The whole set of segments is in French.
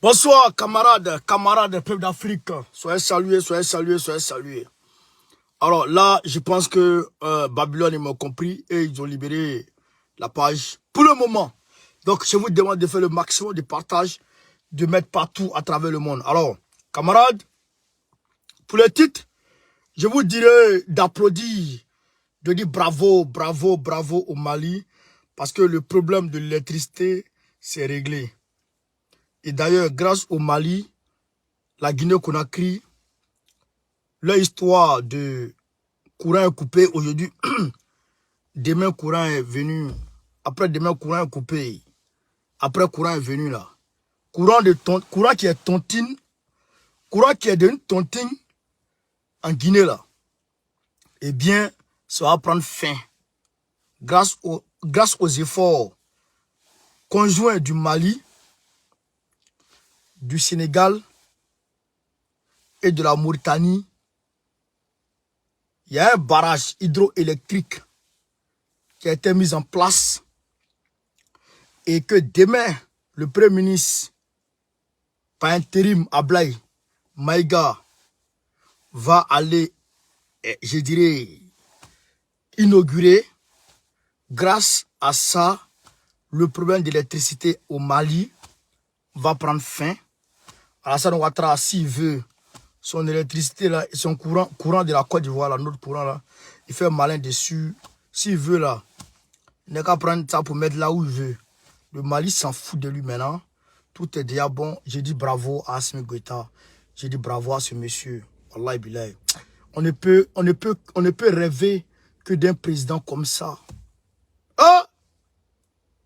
Bonsoir, camarades, peuple d'Afrique. Soyez salués, soyez salués, soyez salués. Alors là, je pense que Babylone, ils m'ont compris et ils ont libéré la page pour le moment. Donc, je vous demande de faire le maximum de partage, de mettre partout à travers le monde. Alors, camarades, pour le titre, je vous dirais d'applaudir, de dire bravo, bravo, bravo au Mali, parce que le problème de l'électricité, c'est réglé. Et d'ailleurs, grâce au Mali, la Guinée-Conakry, leur histoire de courant est coupé aujourd'hui. Demain, courant est venu. Après demain, courant est coupé. Après, courant est venu là. Courant qui est tontine. Courant qui est d'une tontine en Guinée là. Eh bien, ça va prendre fin. Grâce aux efforts conjoints du Mali, du Sénégal et de la Mauritanie. Il y a un barrage hydroélectrique qui a été mis en place et que demain, le Premier ministre, par intérim, Ablaye Maïga, va aller, je dirais, inaugurer. Grâce à ça, le problème d'électricité au Mali va prendre fin. Alassane Ouattara, s'il veut, son électricité, là, son courant de la Côte d'Ivoire, là, notre courant, là, il fait malin dessus. S'il veut, là, il n'a qu'à prendre ça pour mettre là où il veut. Le Mali s'en fout de lui maintenant. Tout est déjà bon. J'ai dit bravo à Assimi Goïta. J'ai dit bravo à ce monsieur. Wallahi billahi. On ne peut rêver que d'un président comme ça. Oh!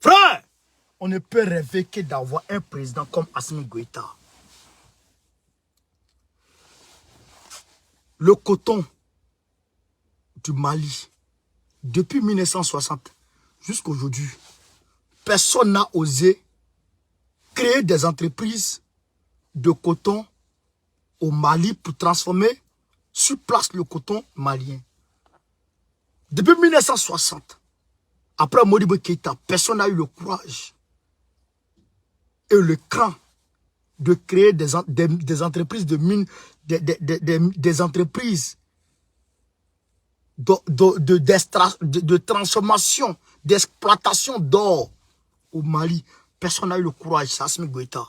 Frère! On ne peut rêver que d'avoir un président comme Assimi Goïta. Le coton du Mali, depuis 1960 jusqu'à aujourd'hui, personne n'a osé créer des entreprises de coton au Mali pour transformer sur place le coton malien. Depuis 1960, après Modibo Keïta, personne n'a eu le courage et le cran de créer des entreprises de mine, des entreprises de transformation, d'exploitation d'or au Mali. Personne n'a eu le courage, c'est Assimi Goïta.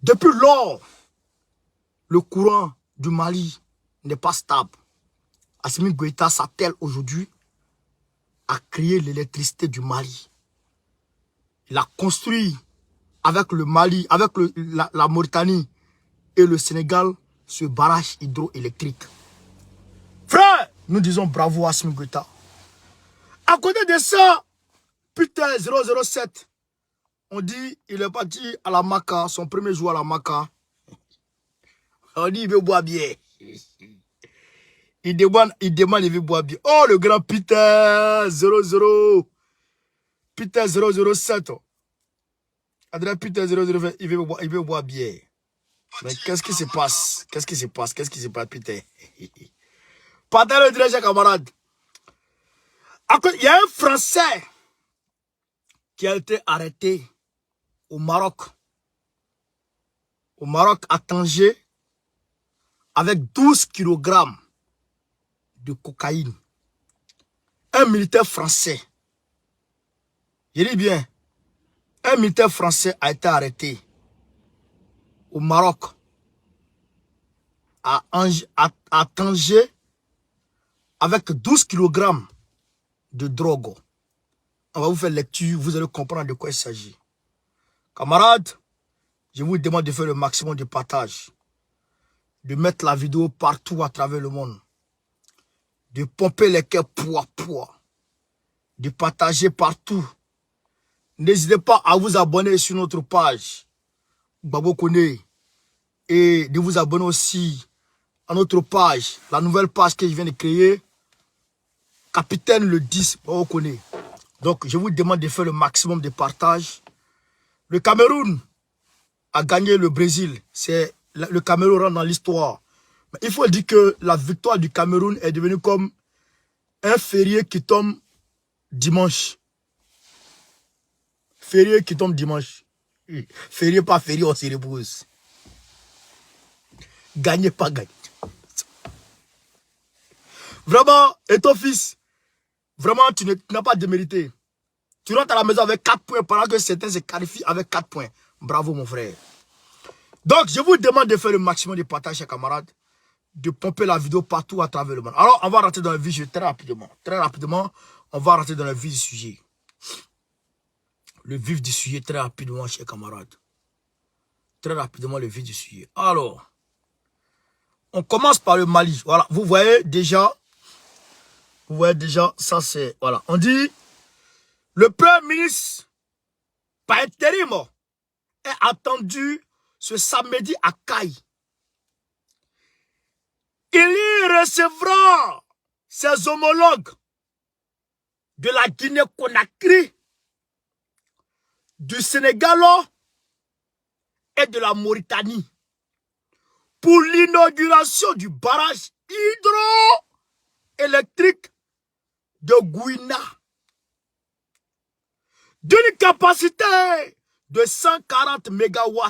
Depuis lors, le courant du Mali n'est pas stable. Assimi Goïta s'attelle aujourd'hui à créer l'électricité du Mali. Il a construit avec le Mali, avec la Mauritanie et le Sénégal, ce barrage hydroélectrique. Frère, nous disons bravo à Assimi Goïta. À côté de ça, putain 007, on dit il est parti à la Maca, son premier jour à la Maca. On dit il veut boire bien. Il demande, il veut boire bien. Oh, le grand Peter 00. Peter 007. Adrien Peter 007, il veut boire bien. Mais qu'est-ce qui se passe? Qu'est-ce qui se passe? Qu'est-ce qui se passe, Peter? Partagez le direct, chers camarades. Il y a un Français qui a été arrêté au Maroc. Au Maroc, à Tanger, avec 12 kg de cocaïne. Un militaire français. Je dis bien, un militaire français a été arrêté au Maroc, à Tanger, avec 12 kg de drogue. On va vous faire lecture, vous allez comprendre de quoi il s'agit. Camarades, je vous demande de faire le maximum de partage, de mettre la vidéo partout à travers le monde, de pomper les cœurs poids, de partager partout. N'hésitez pas à vous abonner sur notre page, Babo Kone, et de vous abonner aussi à notre page, la nouvelle page que je viens de créer, Capitaine le 10, Babo Kone. Donc, je vous demande de faire le maximum de partage. Le Cameroun a gagné le Brésil. Le Cameroun rentre dans l'histoire. Mais il faut dire que la victoire du Cameroun est devenue comme un férié qui tombe dimanche. Férié qui tombe dimanche. Férié, pas férié, on se repose. Gagner, pas gagner. Vraiment, et ton fils, vraiment, tu n'as pas démérité. Tu rentres à la maison avec 4 points pendant que certains se qualifient avec 4 points. Bravo, mon frère. Donc, je vous demande de faire le maximum de partage, chers camarades, de pomper la vidéo partout à travers le monde. Alors, on va rentrer dans le vif du sujet très rapidement. Très rapidement, on va rentrer dans le vif du sujet. Le vif du sujet très rapidement, chers camarades. Très rapidement, le vif du sujet. Alors, on commence par le Mali. Voilà, vous voyez déjà, ça c'est, voilà. On dit, le Premier ministre, par intérim, est attendu ce samedi à Caille. Il y recevra ses homologues de la Guinée-Conakry, du Sénégal et de la Mauritanie pour l'inauguration du barrage hydroélectrique de Gouina d'une capacité de 140 MW.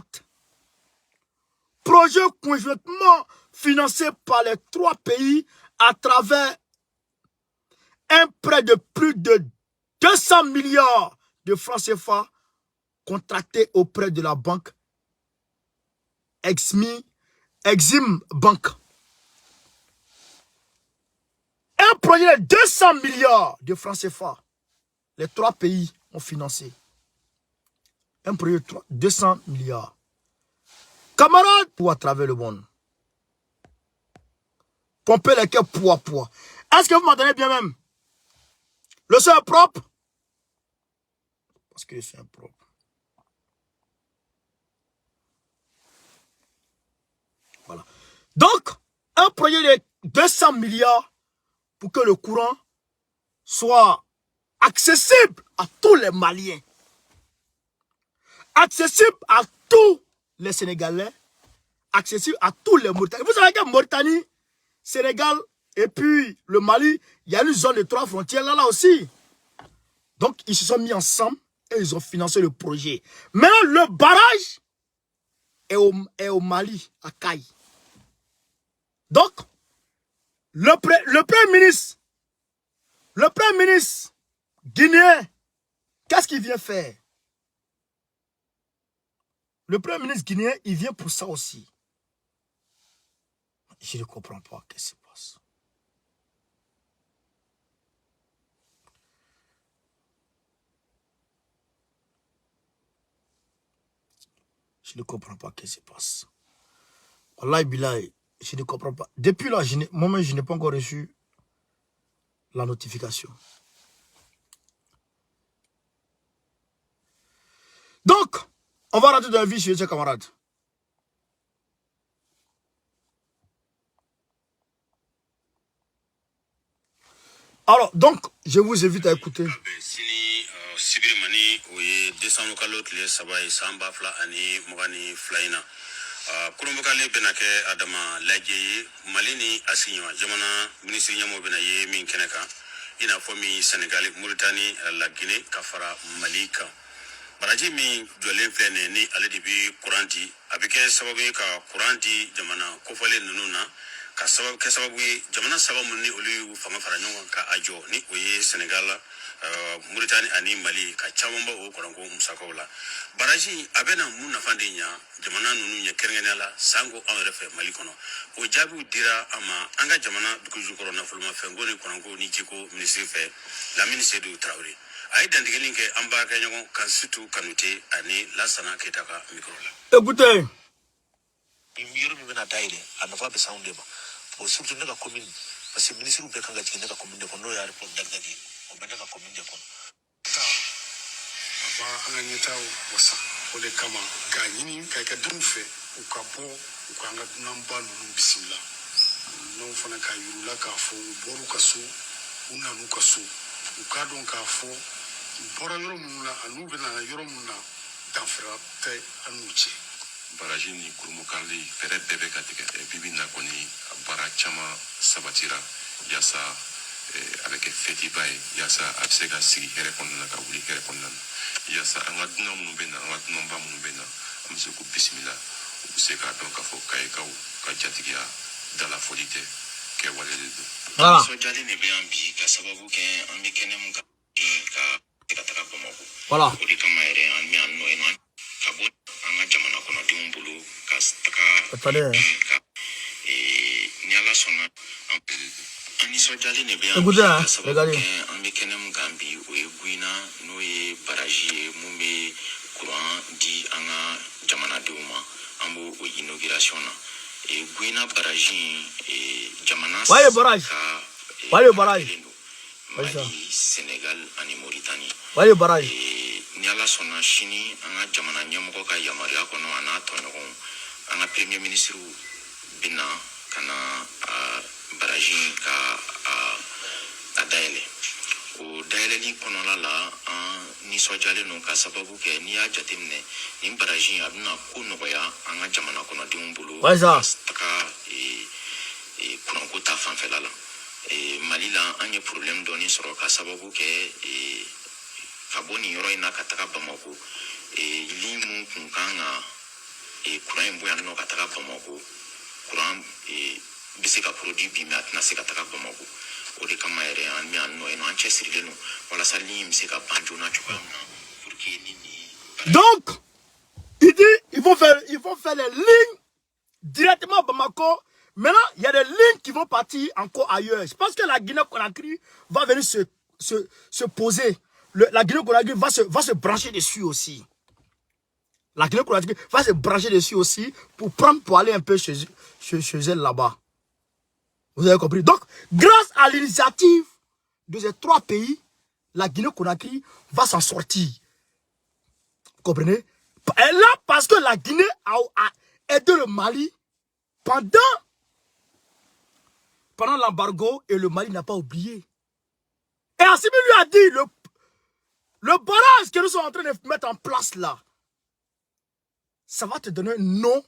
Projet conjointement financé par les 3 pays à travers un prêt de plus de 200 milliards de francs CFA contracté auprès de la banque Exim Bank. Un projet de 200 milliards de francs CFA. Les 3 pays ont financé. Un projet de 200 milliards. Camarades, pour à travers le monde. Pomper les cœurs poids. Est-ce que vous m'entendez bien même? Le son est propre? Parce que le son est propre. Voilà. Donc, un projet de 200 milliards pour que le courant soit accessible à tous les Maliens. Accessible à tous les Sénégalais. Accessible à tous les Mauritaniens. Vous savez que Mauritanie, Sénégal et puis le Mali, il y a une zone de 3 frontières là aussi. Donc, ils se sont mis ensemble et ils ont financé le projet. Maintenant, le barrage est au Mali, à Caille. Donc, le Premier ministre guinéen, qu'est-ce qu'il vient faire? Le Premier ministre guinéen, il vient pour ça aussi. Je ne comprends pas ce qui se passe. Je ne comprends pas ce qui se passe. Wallahi billahi, je ne comprends pas. Depuis là, moi-même, je n'ai pas encore reçu la notification. Donc, on va rentrer dans la vie chez les camarades. Alors, donc, je vous invite à écouter. Kurumbukale benake adama lajeye malini asinywa jamana ministre nyamo benaye min keneka ina fomi Senegal Mauritanie la Guinée kafara Malika baraji mi jolen flene ni aledibi kuranti abike sababu ka kuranti jamana kofale nununa ka sababu jamana sababu ni oli fama faranyo ka ajo ni oye Senegal Mauritanie ani Mali ka chamamba o korango musakola baraji abena munna fandenya jamana nunu nya kerengela sango on refe Mali kono o jabu dira ama anga jamana dukuju korona fulma fengo ni korango ni jiko ministre fe la ministre du Traoré ay dandigelinke amba ka nyago kan situ kanute ani lasana ketaka mikrola écoutez yoro mi bena daire anafa be sound ba o surtout nega commune parce que ministre be kanga jine ka commune ko no ya report dagdagi o be nega commune ko ba ananya taw wasa o de kama ka nyini ka ka dum fe o ka bo o ka nga namba no bismillah no fana ka yurula ka fo boru ka so una nu ka so o ka don ka fo bora yoro munna anu be na yoro munna danfra te anuche baraji ni kurumukali fere bebe katika bibi na koni bara chama sabatira yasa avec Fetiba et Yasa Absega Sigi Herekondana Kabuli Herekondana Yasa Angaduna Munbena Angadumba Munbena Amsuku Bismillah Ubuseka donc Kafo Kaikau Kajatigia dans la folie que Voilà. Voilà. Attendez. Écoutez, hein, regardez. Voyez le barrage. Voyez le barrage. Sénégal et Mauritanie. Voyez le barrage. Ni ala sɔnna sini an ka jamana ɲɛmɔgɔ ka yamaruya kɔnɔ a n'a tɔɲɔgɔn an ka premier ministre bɛna ka na baraji ka a dayɛlɛ o dayɛlɛli kɔnɔna la an nisɔndiyalen don ka sababu kɛ n'i y'a jateminɛ nin baraji a bɛna ko nɔgɔya an ka jamana kɔnɔdenw bolo ka taga kuranko ta fanfɛla la Mali la an ye problème dɔɔni sɔrɔ ka sababu kɛ ka bɔ nin yɔrɔ in na ka taga Bamako li mun kun kan ka kuran in bɔ yan nɔ ka taga Bamako kuran bɛ se ka produit bi mais a tɛna se ka taga Bamako o de kama yɛrɛ an bɛ yan nɔ yen nɔ an cɛsirilen don walasa li in bɛ se ka ban joona cogoya min na pour que ni Donc il dit il faut faire les lignes directement à Bamako. Maintenant, il y a des lignes qui vont partir encore ailleurs. Je pense que la Guinée-Conakry va venir se poser. La Guinée-Conakry va se brancher dessus aussi. La Guinée-Conakry va se brancher dessus aussi pour aller un peu chez elle là-bas. Vous avez compris? Donc, grâce à l'initiative de ces trois pays, la Guinée-Conakry va s'en sortir. Vous comprenez? Et là, parce que la Guinée a aidé le Mali pendant l'embargo et le Mali n'a pas oublié. Et Assimi lui a dit, le barrage que nous sommes en train de mettre en place là, ça va te donner un nom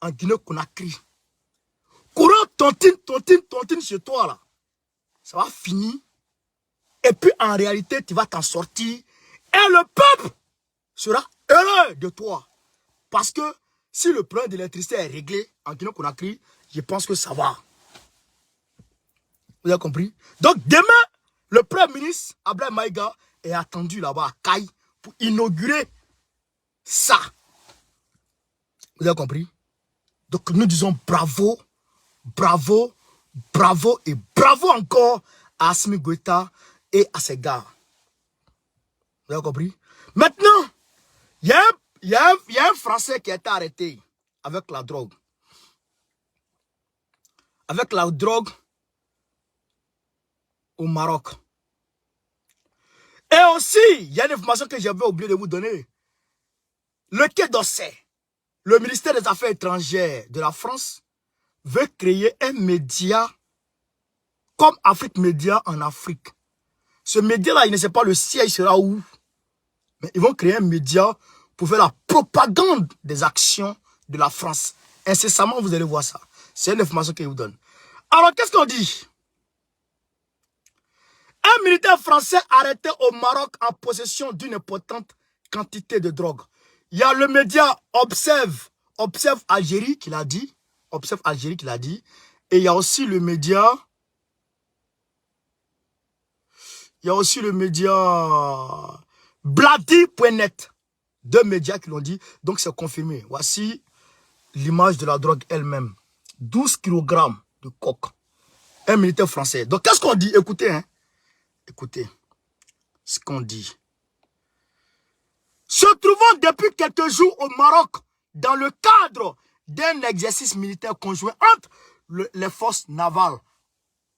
en Guinée-Conakry. Courant tontine chez toi là, ça va finir. Et puis en réalité, tu vas t'en sortir. Et le peuple sera heureux de toi. Parce que si le problème de l'électricité est réglé en Guinée-Conakry, je pense que ça va. Vous avez compris? Donc demain, le Premier ministre Abdoulaye Maïga est attendu là-bas à Kaï pour inaugurer ça. Vous avez compris? Donc nous disons bravo, bravo, bravo et bravo encore à Assimi Goïta et à ses gars. Vous avez compris? Maintenant, il y a un Français qui a été arrêté avec la drogue. Avec la drogue au Maroc. Et aussi, il y a une information que j'avais oublié de vous donner. Le Quai d'Orsay, le ministère des Affaires étrangères de la France, veut créer un média comme Afrique Média en Afrique. Ce média-là, il ne sait pas le siège sera où. Mais ils vont créer un média pour faire la propagande des actions de la France. Incessamment, vous allez voir ça. C'est une information qu'ils vous donnent. Alors, qu'est-ce qu'on dit? Un militaire français arrêté au Maroc en possession d'une importante quantité de drogue. Il y a le média Observe Algérie qui l'a dit. Observe Algérie qui l'a dit. Et il y a aussi le média... Bladi.net. Deux médias qui l'ont dit. Donc c'est confirmé. Voici l'image de la drogue elle-même. 12 kg de coke. Un militaire français. Donc qu'est-ce qu'on dit? Écoutez, hein. Écoutez ce qu'on dit. Se trouvant depuis quelques jours au Maroc, dans le cadre d'un exercice militaire conjoint entre les forces navales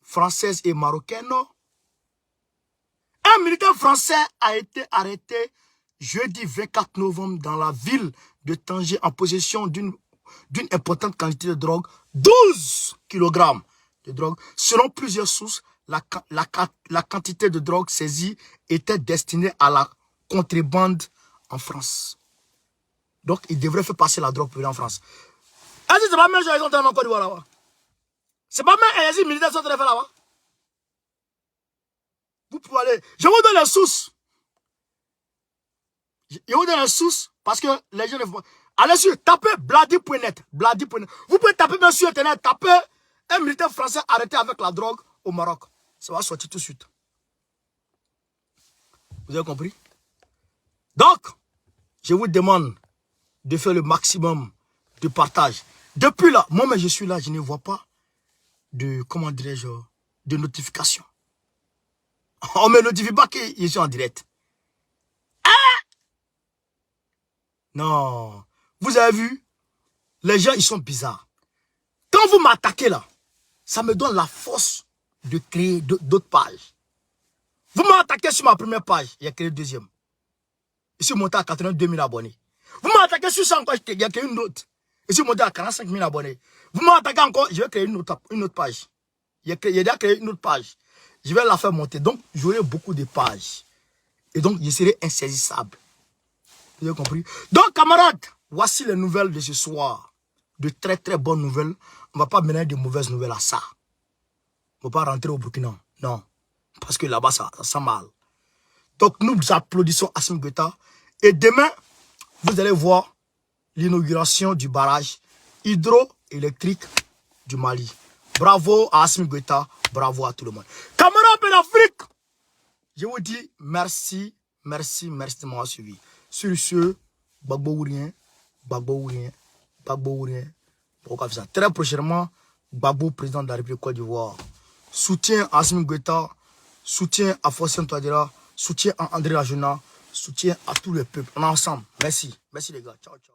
françaises et marocaines, un militaire français a été arrêté jeudi 24 novembre dans la ville de Tanger en possession d'une importante quantité de drogue, 12 kg de drogue. Selon plusieurs sources, la quantité de drogue saisie était destinée à la contrebande en France. Donc, ils devraient faire passer la drogue pour en France. Est-ce que c'est pas même chose qu'ils sont en train de faire là-bas? C'est pas même exercice militaire qu'ils sont en train de faire là-bas? Vous pouvez aller. Je vous donne les sources. Je vous donne les sources parce que les gens ne vont pas. Allez sur, tapez bladi.net. Bladi.net. Vous pouvez taper bien sur Internet, tapez un militaire français arrêté avec la drogue au Maroc. Ça va sortir tout de suite. Vous avez compris? Donc, je vous demande de faire le maximum de partage. Depuis là, moi-même je suis là, je ne vois pas de, comment dirais-je, de notification. On ne me notifie pas que je suis en direct. Non. Vous avez vu? Les gens, ils sont bizarres. Quand vous m'attaquez là, ça me donne la force de créer d'autres pages. Vous m'attaquez sur ma première page, il y a créé une deuxième. Je suis monté à 82 000 abonnés. Vous m'attaquez sur ça encore, il y a créé une autre. Je suis monté à 45 000 abonnés. Vous m'attaquez encore, je vais créer une autre page. Il y a déjà créé une autre page. Je vais la faire monter. Donc, j'aurai beaucoup de pages. Et donc, je serai insaisissable. Vous avez compris? Donc, camarades, voici les nouvelles de ce soir. De très, très bonnes nouvelles. On ne va pas mener de mauvaises nouvelles à ça. On ne va pas rentrer au Burkina. Non. Parce que là-bas, ça sent mal. Donc, nous applaudissons Assimi Goïta. Et demain, vous allez voir l'inauguration du barrage hydroélectrique du Mali. Bravo à Assimi Goïta. Bravo à tout le monde. Camarades de l'Afrique, je vous dis merci, merci, merci de m'avoir suivi. Sur ce, Gbagbo ou rien, Gbagbo ou rien, Gbagbo ou rien. Très prochainement, Gbagbo, président de la République Côte d'Ivoire. Soutien à Assimi Goïta, soutien à Fossien Touadéra, soutien à André Rajona, soutien à tout le peuple. On est ensemble. Merci. Merci les gars. Ciao, ciao.